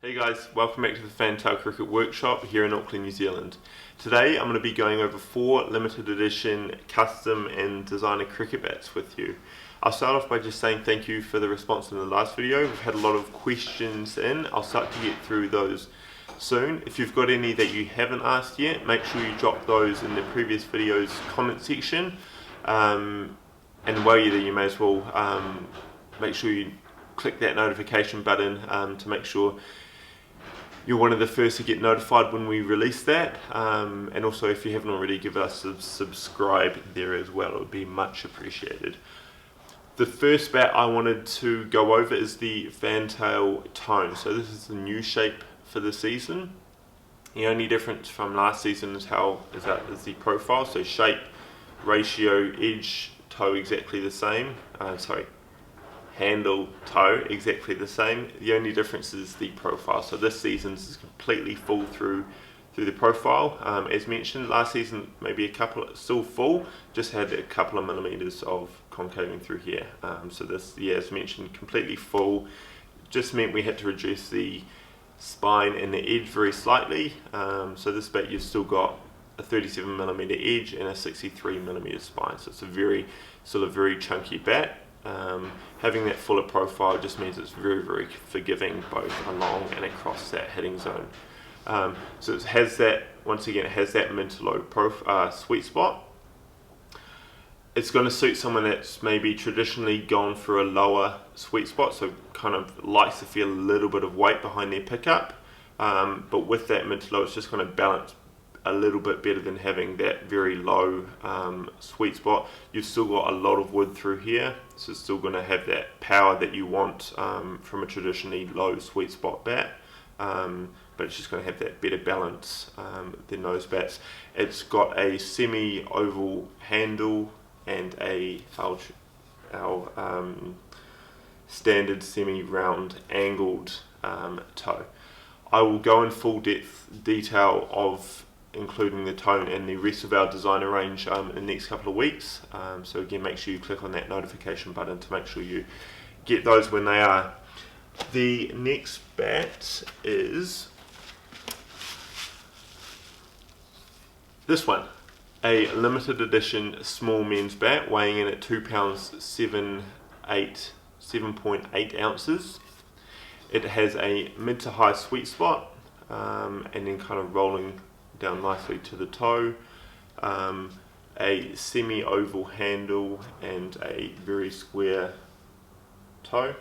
Hey guys, welcome back to the Fantail Cricket Workshop here in Auckland, New Zealand. Today I'm going to be going over 4 limited edition custom and designer cricket bats with you. I'll start off by just saying thank you for the response in the last video. We've had a lot of questions in. I'll start to get through those soon. If you've got any that you haven't asked yet, make sure you drop those in the previous video's comment section. And while you're there, you may as well make sure you click that notification button to make sure you're one of the first to get notified when we release that, and also if you haven't already, give us a subscribe there as well. It would be much appreciated. The first bat I wanted to go over is the Fantail Time. So this is the new shape for the season. The only difference from last season is the profile. So shape, ratio, edge, toe exactly the same. Handle, toe exactly the same. The only difference is the profile. So this season's is completely full through the profile. As mentioned, last season maybe still full, just had a couple of millimeters of concaving through here. So this, yeah, as mentioned, completely full. Just meant we had to reduce the spine and the edge very slightly. So this bat you've still got a 37mm edge and a 63mm spine. So it's a very chunky bat. Having that fuller profile just means it's very forgiving both along and across that hitting zone. So it has that, once again, it has that mid to low sweet spot. It's going to suit someone that's maybe traditionally gone for a lower sweet spot, so kind of likes to feel a little bit of weight behind their pickup, but with that mid to low it's just going to balance a little bit better than having that very low sweet spot. You've still got a lot of wood through here, so it's still going to have that power that you want from a traditionally low sweet spot bat, but it's just going to have that better balance than those bats. It's got a semi-oval handle and our standard semi-round angled toe. I will go in full detail of including the tone and the rest of our designer range in the next couple of weeks. So again, make sure you click on that notification button to make sure you get those when they are. The next bat is this one, a limited edition small men's bat weighing in at 2 pounds 7.8 ounces. It has a mid to high sweet spot and then kind of rolling down nicely to the toe, a semi-oval handle and a very square toe.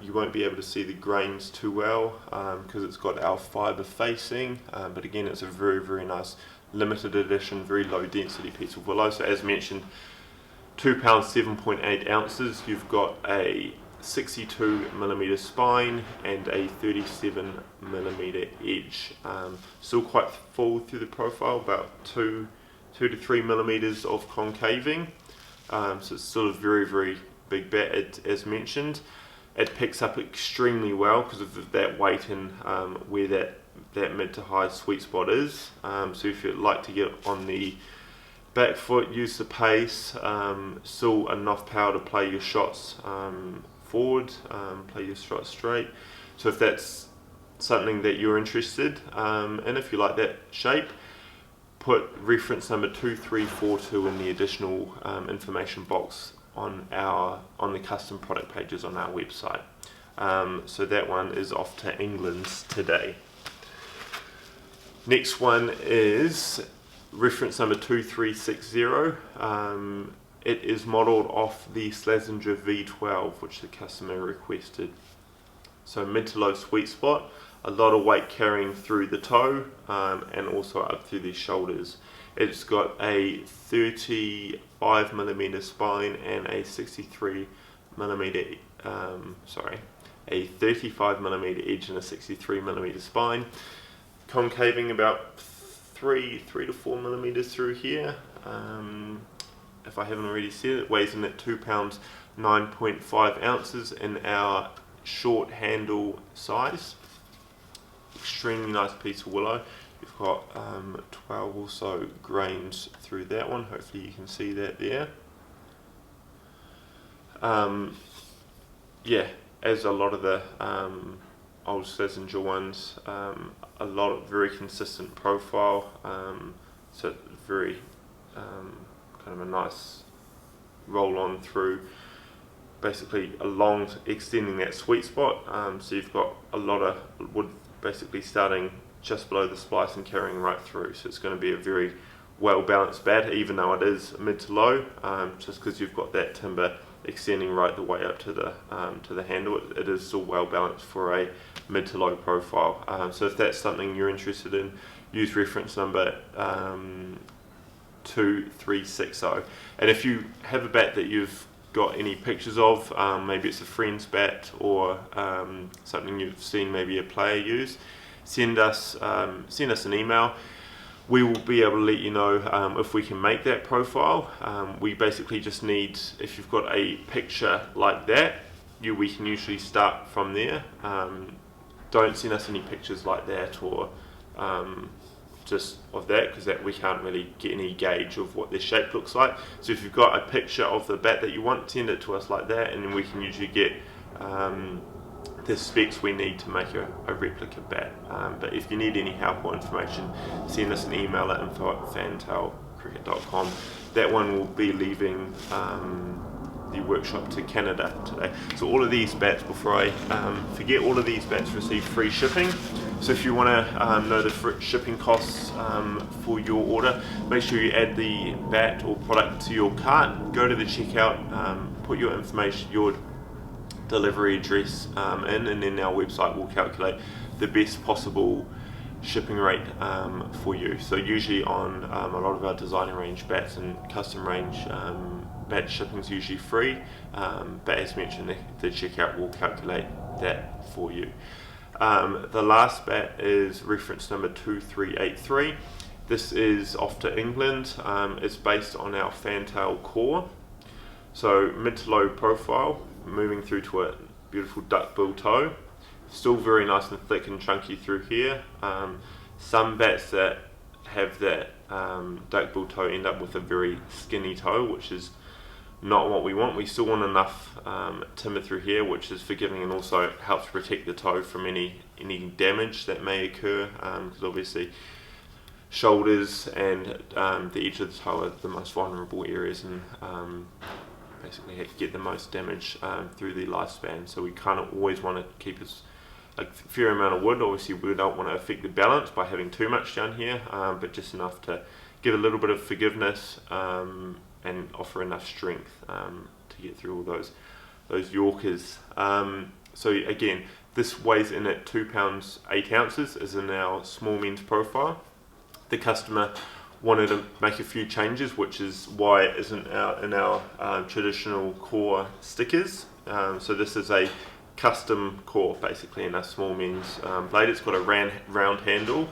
You won't be able to see the grains too well because it's got our fibre facing, but again it's a very nice limited edition, very low density piece of willow. So as mentioned, 2 pounds 7.8 ounces. You've got a 62mm spine and a 37mm edge. Still quite full through the profile, about 2 to 3mm of concaving. So it's still a very big bat. As mentioned, it picks up extremely well because of that weight and where that mid to high sweet spot is. So if you'd like to get on the back foot, use the pace, still enough power to play your shots forward, play your shots straight. So if that's something that you're interested in, if you like that shape, put reference number 2342 in the additional information box on the custom product pages on our website. So that one is off to England today. Next one is reference number 2360. It is modelled off the Slazenger V12, which the customer requested. So mid to low sweet spot, a lot of weight carrying through the toe and also up through the shoulders. It's got a 35mm spine and a 35mm edge and a 63mm spine. Concaving about 3 to 4mm through here. If I haven't already said it, weighs in at 2 pounds 9.5 ounces in our short handle size. Extremely nice piece of willow. You've got 12 or so grains through that one. Hopefully you can see that there. Yeah, as a lot of the old Schlesinger ones. A lot of very consistent profile, so very kind of a nice roll on through, basically along extending that sweet spot. So you've got a lot of wood basically starting just below the splice and carrying right through. So it's going to be a very well balanced bat, even though it is mid to low, just because you've got that timber extending right the way up to the handle. It is still well balanced for a mid to low profile. So if that's something you're interested in, use reference number 2360. And if you have a bat that you've got any pictures of, maybe it's a friend's bat or something you've seen maybe a player use, send us an email. We will be able to let you know if we can make that profile. We basically just need, if you've got a picture like that, we can usually start from there. Don't send us any pictures like that or just of that, because that we can't really get any gauge of what their shape looks like. So if you've got a picture of the bat that you want, send it to us like that, and then we can usually get the specs we need to make a replica bat. But if you need any help or information, send us an email at info@fantailcricket.com. That one will be leaving the workshop to Canada today. So all of these bats, before I forget, all of these bats receive free shipping. So if you want to know the shipping costs for your order, make sure you add the bat or product to your cart, go to the checkout, put your information, your delivery address in, and then our website will calculate the best possible shipping rate for you. So usually on a lot of our designer range bats and custom range bat shipping is usually free, but as mentioned, the checkout will calculate that for you. The last bat is reference number 2383. This is off to England. It's based on our Fantail core, so mid to low profile, moving through to a beautiful duckbill toe, still very nice and thick and chunky through here. Some bats that have that duckbill toe end up with a very skinny toe, which is not what we want. We still want enough timber through here, which is forgiving and also helps protect the toe from any damage that may occur, because obviously shoulders and the edge of the toe are the most vulnerable areas, and basically get the most damage through the lifespan. So we kind of always want to keep a fair amount of wood. Obviously we don't want to affect the balance by having too much down here, but just enough to give a little bit of forgiveness and offer enough strength to get through all those Yorkers. So again, this weighs in at 2 pounds 8 ounces, as in our small men's profile. The customer wanted to make a few changes, which is why it isn't in our traditional core stickers. So this is a custom core basically in a small men's blade. It's got a round handle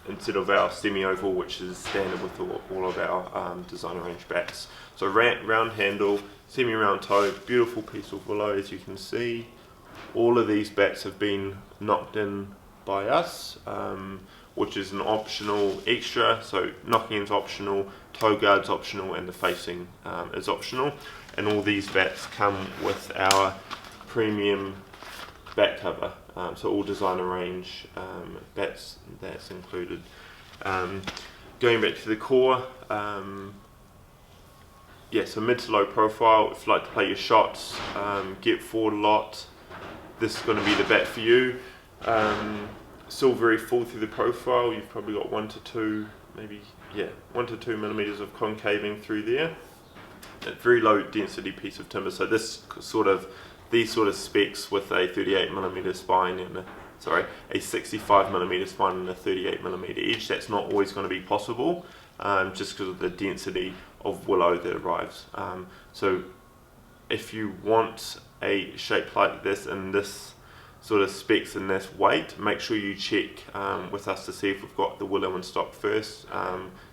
instead of our semi-oval, which is standard with all of our designer range bats. So round handle, semi-round toe, beautiful piece of willow, as you can see. All of these bats have been knocked in by us, which is an optional extra. So knocking in's optional, toe guard's optional, and the facing is optional. And all these bats come with our premium bat cover. So all designer range bats, that's included. Going back to the core, yeah, so mid to low profile. If you like to play your shots, get forward a lot, this is going to be the bat for you. Still very full through the profile. You've probably got 1 to 2, maybe, yeah, 1 to 2 millimeters of concaving through there. A very low density piece of timber. So these sort of specs with a 38 millimeter spine and a 65 millimeter spine and a 38 millimeter edge, that's not always going to be possible, just because of the density of willow that arrives. So if you want a shape like this and this sort of specs and this weight, make sure you check with us to see if we've got the willow in stock first,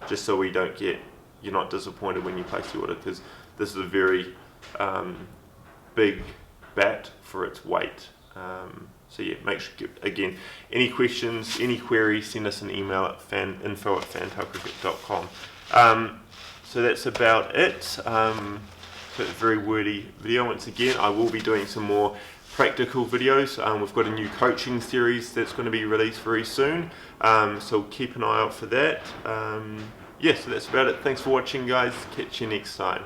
just so you're not disappointed when you place the order, because this is a very big bat for its weight. So yeah, make sure, again, any questions, any queries, send us an email at info@fantailcricket.com. So that's about it. So it's a very wordy video. Once again, I will be doing some more practical videos. We've got a new coaching series that's going to be released very soon, so keep an eye out for that. Yeah, so that's about it. Thanks for watching, guys. Catch you next time.